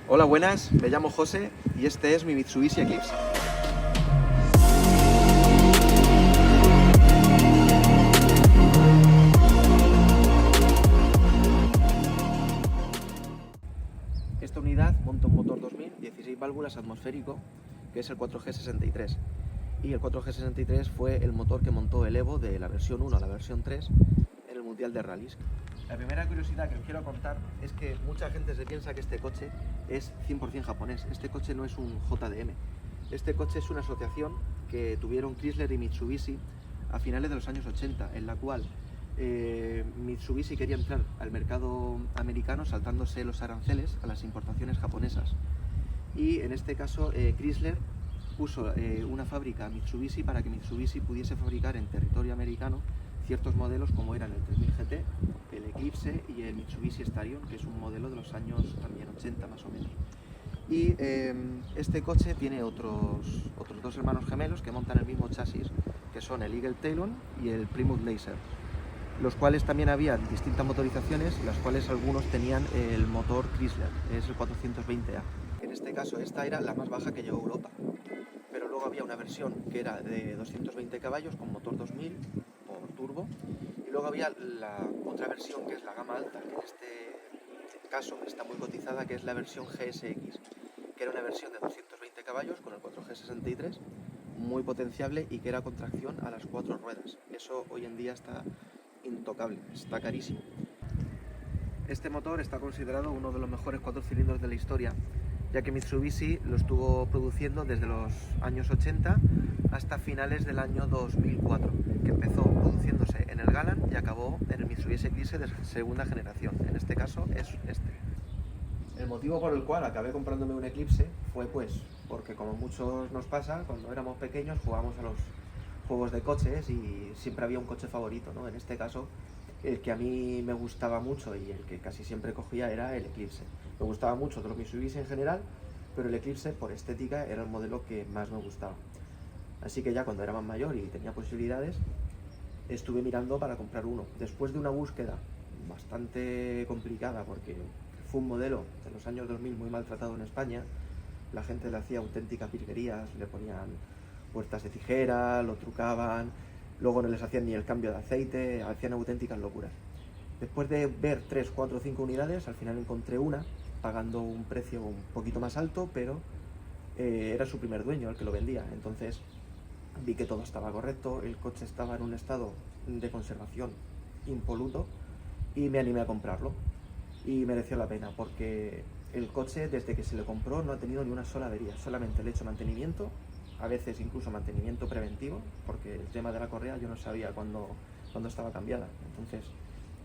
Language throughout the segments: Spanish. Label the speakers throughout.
Speaker 1: Hola, buenas, me llamo José y este es mi Mitsubishi Eclipse. Esta unidad monta un motor 2000, 16 válvulas atmosférico, que es el 4G63. Y el 4G63 fue el motor que montó el Evo de la versión 1 a la versión 3 en el Mundial de Rallys. La primera curiosidad que os quiero contar es que mucha gente se piensa que este coche es 100% japonés. Este coche no es un JDM. Este coche es una asociación que tuvieron Chrysler y Mitsubishi a finales de los años 80, en la cual Mitsubishi quería entrar al mercado americano saltándose los aranceles a las importaciones japonesas. Y en este caso Chrysler puso una fábrica a Mitsubishi para que Mitsubishi pudiese fabricar en territorio americano ciertos modelos como eran el 3000 GT, el Eclipse y el Mitsubishi Starion, que es un modelo de los años también 80 más o menos. Y este coche tiene otros dos hermanos gemelos que montan el mismo chasis, que son el Eagle Talon y el Plymouth Laser, los cuales también había distintas motorizaciones, las cuales algunos tenían el motor Chrysler, es el 420A. En este caso esta era la más baja que llegó a Europa, pero luego había una versión que era de 220 caballos con motor 2000 por turbo, y luego había la otra versión que es la gama alta, que en este caso está muy cotizada, que es la versión GSX, que era una versión de 220 caballos con el 4G63, muy potenciable y que era con tracción a las 4 ruedas. Eso hoy en día está intocable, está carísimo. Este motor está considerado uno de los mejores 4 cilindros de la historia, ya que Mitsubishi lo estuvo produciendo desde los años 80 hasta finales del año 2004, que empezó produciéndose en el Galant y acabó en el Mitsubishi Eclipse de segunda generación. En este caso es este. El motivo por el cual acabé comprándome un Eclipse fue porque como muchos nos pasa, cuando éramos pequeños jugábamos a los juegos de coches y siempre había un coche favorito, ¿no? En este caso, el que a mí me gustaba mucho y el que casi siempre cogía era el Eclipse. Me gustaba mucho de los Mitsubishi en general, pero el Eclipse por estética era el modelo que más me gustaba. Así que ya cuando era más mayor y tenía posibilidades, estuve mirando para comprar uno. Después de una búsqueda bastante complicada, porque fue un modelo de los años 2000 muy maltratado en España, la gente le hacía auténticas virguerías, le ponían puertas de tijera, lo trucaban, luego no les hacían ni el cambio de aceite, hacían auténticas locuras. Después de ver 3, 4, 5 unidades, al final encontré una, pagando un precio un poquito más alto, pero era su primer dueño el que lo vendía. Entonces vi que todo estaba correcto, el coche estaba en un estado de conservación impoluto y me animé a comprarlo. Y mereció la pena porque el coche desde que se le compró no ha tenido ni una sola avería, solamente le he hecho mantenimiento, a veces incluso mantenimiento preventivo, porque el tema de la correa yo no sabía cuándo estaba cambiada, entonces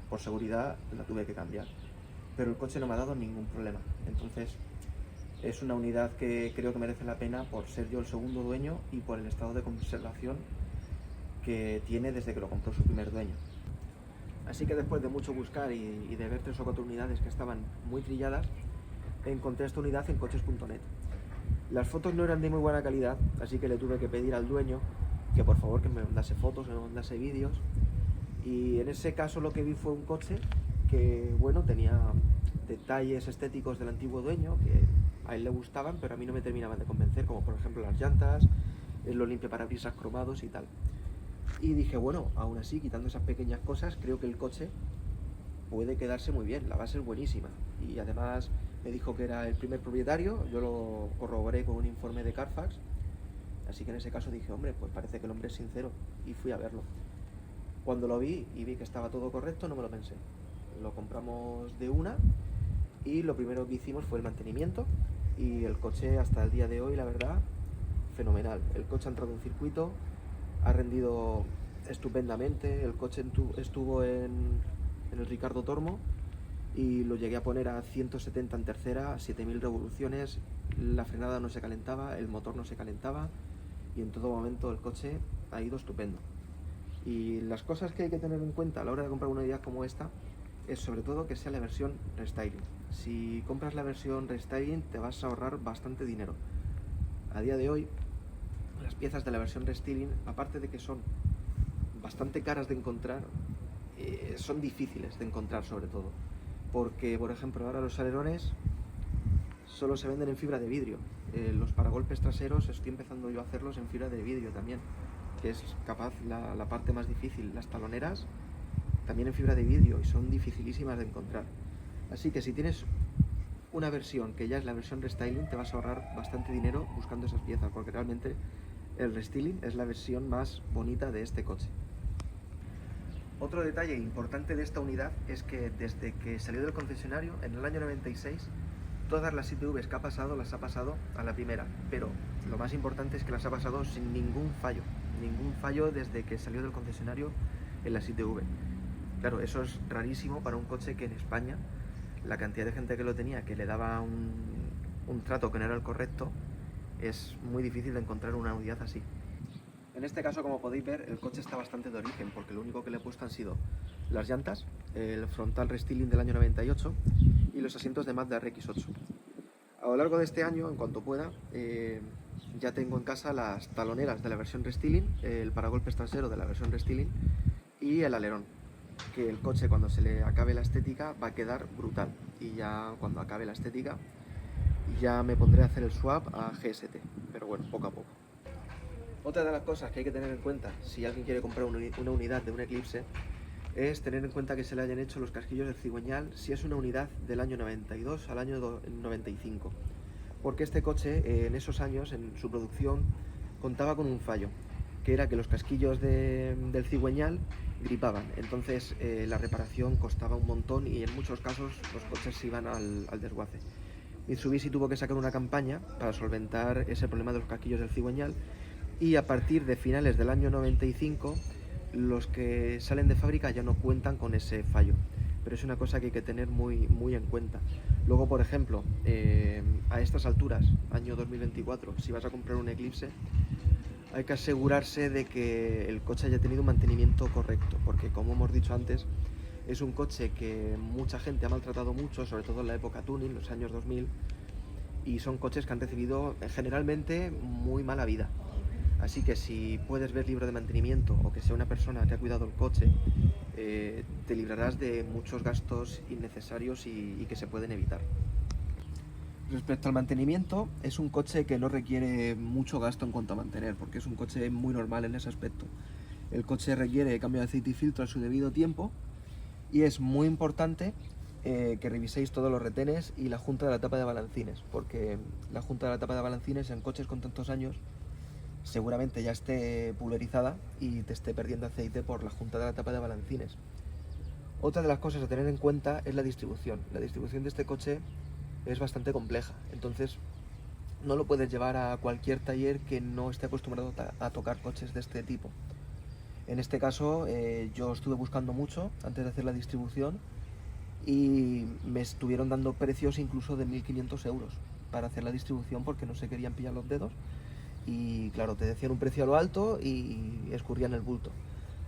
Speaker 1: por seguridad la tuve que cambiar, pero el coche no me ha dado ningún problema. Entonces es una unidad que creo que merece la pena por ser yo el segundo dueño y por el estado de conservación que tiene desde que lo compró su primer dueño. Así que después de mucho buscar y de ver 3 o 4 unidades que estaban muy trilladas, encontré esta unidad en coches.net. Las fotos no eran de muy buena calidad, así que le tuve que pedir al dueño que por favor que me mandase fotos, me mandase vídeos, y en ese caso lo que vi fue un coche que, bueno, tenía detalles estéticos del antiguo dueño que a él le gustaban, pero a mí no me terminaban de convencer, como por ejemplo las llantas, los limpiaparabrisas cromados y tal. Y dije, bueno, aún así, quitando esas pequeñas cosas, creo que el coche puede quedarse muy bien, la base es buenísima. Y además me dijo que era el primer propietario, yo lo corroboré con un informe de Carfax, así que en ese caso dije, hombre, pues parece que el hombre es sincero, y fui a verlo. Cuando lo vi y vi que estaba todo correcto, no me lo pensé. Lo compramos de una y lo primero que hicimos fue el mantenimiento, y el coche hasta el día de hoy, la verdad, fenomenal. El coche ha entrado en circuito, ha rendido estupendamente, el coche estuvo en el Ricardo Tormo y lo llegué a poner a 170 en tercera, 7000 revoluciones, la frenada no se calentaba, el motor no se calentaba y en todo momento el coche ha ido estupendo. Y las cosas que hay que tener en cuenta a la hora de comprar una unidad como esta es sobre todo que sea la versión restyling. Si compras la versión restyling te vas a ahorrar bastante dinero. A día de hoy las piezas de la versión restyling, aparte de que son bastante caras de encontrar, son difíciles de encontrar sobre todo, porque por ejemplo ahora los alerones solo se venden en fibra de vidrio. Los paragolpes traseros estoy empezando yo a hacerlos en fibra de vidrio también, que es capaz la parte más difícil. Las taloneras también en fibra de vidrio y son dificilísimas de encontrar. Así que si tienes una versión que ya es la versión restyling, te vas a ahorrar bastante dinero buscando esas piezas, porque realmente el restyling es la versión más bonita de este coche. Otro detalle importante de esta unidad es que desde que salió del concesionario, en el año 96, todas las ITVs que ha pasado las ha pasado a la primera, pero lo más importante es que las ha pasado sin ningún fallo desde que salió del concesionario en las ITV. Claro, eso es rarísimo para un coche que en España la cantidad de gente que lo tenía, que le daba un trato que no era el correcto, es muy difícil de encontrar una unidad así. En este caso, como podéis ver, el coche está bastante de origen, porque lo único que le he puesto han sido las llantas, el frontal restyling del año 98 y los asientos de Mazda RX-8. A lo largo de este año, en cuanto pueda, ya tengo en casa las taloneras de la versión restyling, el paragolpes trasero de la versión restyling y el alerón, que el coche, cuando se le acabe la estética, va a quedar brutal, y ya cuando acabe la estética ya me pondré a hacer el swap a GST, pero bueno, poco a poco. Otra de las cosas que hay que tener en cuenta si alguien quiere comprar una unidad de un Eclipse es tener en cuenta que se le hayan hecho los casquillos del cigüeñal si es una unidad del año 92 al año 95, porque este coche en esos años, en su producción, contaba con un fallo, que era que los casquillos del cigüeñal gripaban, entonces la reparación costaba un montón y en muchos casos los coches se iban al desguace. Mitsubishi tuvo que sacar una campaña para solventar ese problema de los casquillos del cigüeñal, y a partir de finales del año 95 los que salen de fábrica ya no cuentan con ese fallo, pero es una cosa que hay que tener muy en cuenta. Luego, por ejemplo, a estas alturas, año 2024, si vas a comprar un Eclipse, hay que asegurarse de que el coche haya tenido un mantenimiento correcto, porque como hemos dicho antes, es un coche que mucha gente ha maltratado mucho, sobre todo en la época tuning, los años 2000, y son coches que han recibido generalmente muy mala vida. Así que si puedes ver libro de mantenimiento o que sea una persona que ha cuidado el coche, te librarás de muchos gastos innecesarios y que se pueden evitar. Respecto al mantenimiento, es un coche que no requiere mucho gasto en cuanto a mantener, porque es un coche muy normal en ese aspecto. El coche requiere cambio de aceite y filtro a su debido tiempo, y es muy importante que reviséis todos los retenes y la junta de la tapa de balancines, porque la junta de la tapa de balancines en coches con tantos años seguramente ya esté pulverizada y te esté perdiendo aceite por la junta de la tapa de balancines. Otra de las cosas a tener en cuenta es la distribución. La distribución de este coche es bastante compleja, entonces no lo puedes llevar a cualquier taller que no esté acostumbrado a tocar coches de este tipo. En este caso yo estuve buscando mucho antes de hacer la distribución y me estuvieron dando precios incluso de 1.500 euros para hacer la distribución, porque no se querían pillar los dedos. Y claro, te decían un precio a lo alto y escurrían el bulto.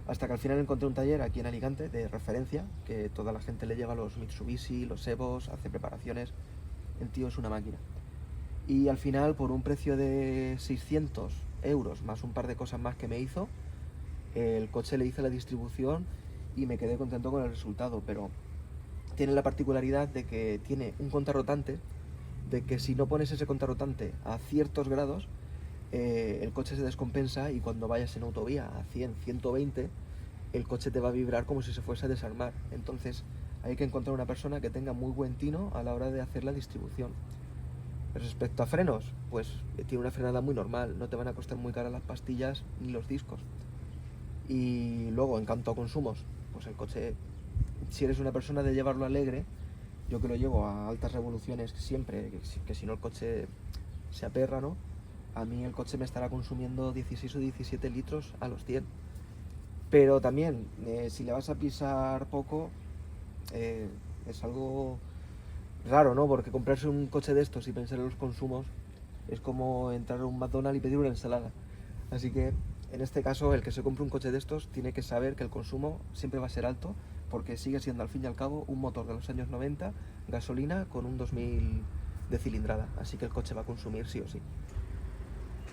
Speaker 1: Hasta que al final encontré un taller aquí en Alicante de referencia, que toda la gente le lleva los Mitsubishi, los Evos, hace preparaciones. El tío es una máquina. Y al final, por un precio de 600 euros, más un par de cosas más que me hizo, el coche le hice la distribución y me quedé contento con el resultado. Pero tiene la particularidad de que tiene un contrarrotante, de que si no pones ese contrarrotante a ciertos grados, el coche se descompensa, y cuando vayas en autovía a 100, 120, el coche te va a vibrar como si se fuese a desarmar. Entonces hay que encontrar una persona que tenga muy buen tino a la hora de hacer la distribución. Respecto a frenos, pues tiene una frenada muy normal, no te van a costar muy caras las pastillas ni los discos. Y luego, en cuanto a consumos, pues el coche, si eres una persona de llevarlo alegre, yo que lo llevo a altas revoluciones siempre, que si no el coche se aperra, ¿no? A mí el coche me estará consumiendo 16 o 17 litros a los 100. Pero también, si le vas a pisar poco, es algo raro, ¿no? Porque comprarse un coche de estos y pensar en los consumos es como entrar a un McDonald's y pedir una ensalada. Así que, en este caso, el que se compre un coche de estos tiene que saber que el consumo siempre va a ser alto, porque sigue siendo, al fin y al cabo, un motor de los años 90, gasolina con un 2000 de cilindrada. Así que el coche va a consumir sí o sí.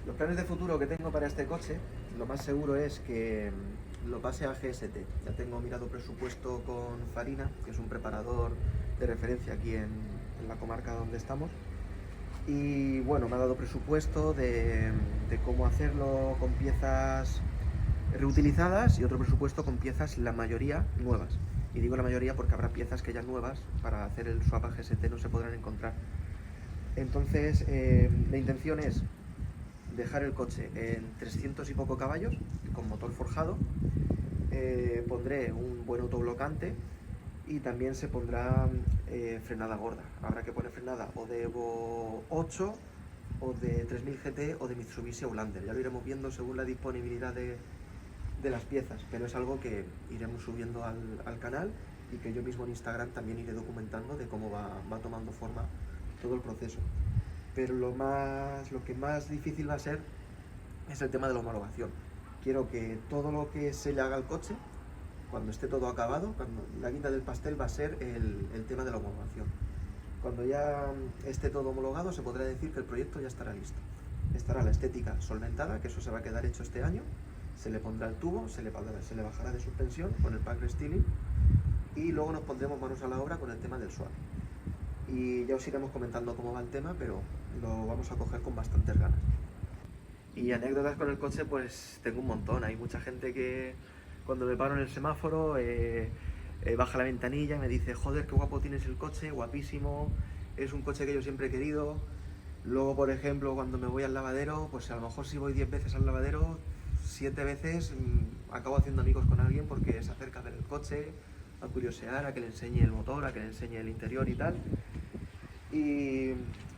Speaker 1: Los planes de futuro que tengo para este coche, lo más seguro es que lo pase a GST. Ya tengo mirado presupuesto con Farina, que es un preparador de referencia aquí en la comarca donde estamos, Y bueno, me ha dado presupuesto de cómo hacerlo con piezas reutilizadas y otro presupuesto con piezas, la mayoría, nuevas. Y digo la mayoría porque habrá piezas que ya nuevas para hacer el swap a GST no se podrán encontrar. Entonces, la intención es dejar el coche en 300 y poco caballos, con motor forjado. Pondré un buen autoblocante y también se pondrá frenada gorda. Habrá que poner frenada o de Evo 8 o de 3000 GT o de Mitsubishi Outlander. Ya lo iremos viendo según la disponibilidad de las piezas, pero es algo que iremos subiendo al canal y que yo mismo en Instagram también iré documentando de cómo va tomando forma todo el proceso. Pero lo que más difícil va a ser es el tema de la homologación. Quiero que todo lo que se le haga al coche, cuando esté todo acabado, cuando la guinda del pastel va a ser el tema de la homologación. Cuando ya esté todo homologado se podrá decir que el proyecto ya estará listo. Estará la estética solventada, que eso se va a quedar hecho este año, se le pondrá el tubo, se le bajará de suspensión con el pack restyling y luego nos pondremos manos a la obra con el tema del swap. Y ya os iremos comentando cómo va el tema, pero lo vamos a coger con bastantes ganas. Y anécdotas con el coche, pues tengo un montón. Hay mucha gente que cuando me paro en el semáforo baja la ventanilla y me dice: joder, qué guapo tienes el coche, guapísimo, es un coche que yo siempre he querido. Luego, por ejemplo, cuando me voy al lavadero, pues a lo mejor si voy 10 veces al lavadero, 7 veces acabo haciendo amigos con alguien porque se acerca a ver el coche, a curiosear, a que le enseñe el motor, a que le enseñe el interior y tal. Y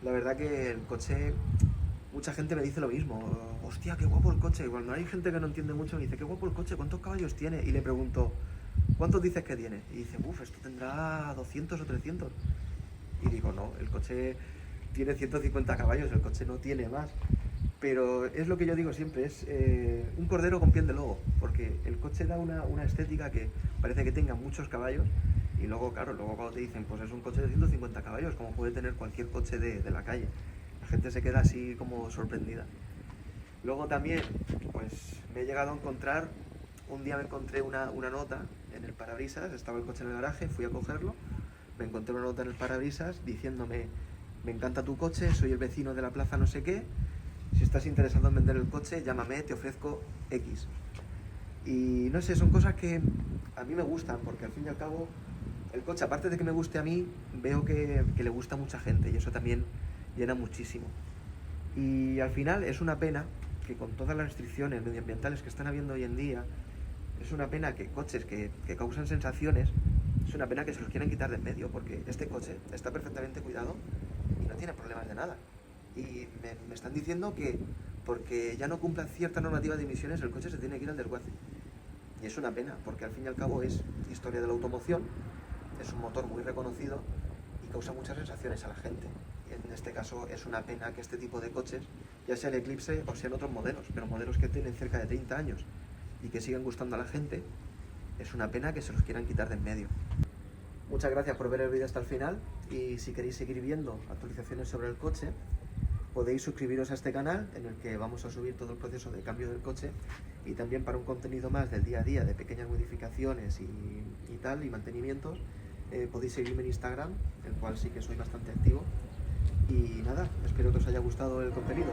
Speaker 1: la verdad que el coche, mucha gente me dice lo mismo: hostia, qué guapo el coche. Y cuando hay gente que no entiende mucho me dice: qué guapo el coche, ¿cuántos caballos tiene? Y le pregunto: ¿cuántos dices que tiene? Y dice: esto tendrá 200 o 300. Y digo: no, el coche tiene 150 caballos, el coche no tiene más. Pero es lo que yo digo siempre, es un cordero con piel de lobo, porque el coche da una estética que parece que tenga muchos caballos y luego, claro, luego cuando te dicen, pues es un coche de 150 caballos, como puede tener cualquier coche de la calle. La gente se queda así como sorprendida. Luego también, pues me he llegado a encontrar, un día me encontré una nota en el parabrisas, estaba el coche en el garaje, fui a cogerlo, me encontré una nota en el parabrisas diciéndome: me encanta tu coche, soy el vecino de la plaza no sé qué, si estás interesado en vender el coche, llámame, te ofrezco X. Y no sé, son cosas que a mí me gustan, porque al fin y al cabo el coche, aparte de que me guste a mí, veo que le gusta a mucha gente y eso también llena muchísimo. Y al final es una pena que con todas las restricciones medioambientales que están habiendo hoy en día, es una pena que coches que causan sensaciones, es una pena que se los quieran quitar de en medio, porque este coche está perfectamente cuidado y no tiene problemas de nada. Y me están diciendo que porque ya no cumpla cierta normativa de emisiones el coche se tiene que ir al desguace. Y es una pena, porque al fin y al cabo es historia de la automoción, es un motor muy reconocido y causa muchas sensaciones a la gente. Y en este caso es una pena que este tipo de coches, ya sea el Eclipse o sean otros modelos, pero modelos que tienen cerca de 30 años y que siguen gustando a la gente, es una pena que se los quieran quitar de en medio. Muchas gracias por ver el vídeo hasta el final y si queréis seguir viendo actualizaciones sobre el coche, podéis suscribiros a este canal en el que vamos a subir todo el proceso de cambio del coche y también para un contenido más del día a día de pequeñas modificaciones y tal y mantenimientos podéis seguirme en Instagram, el cual sí que soy bastante activo y nada, espero que os haya gustado el contenido.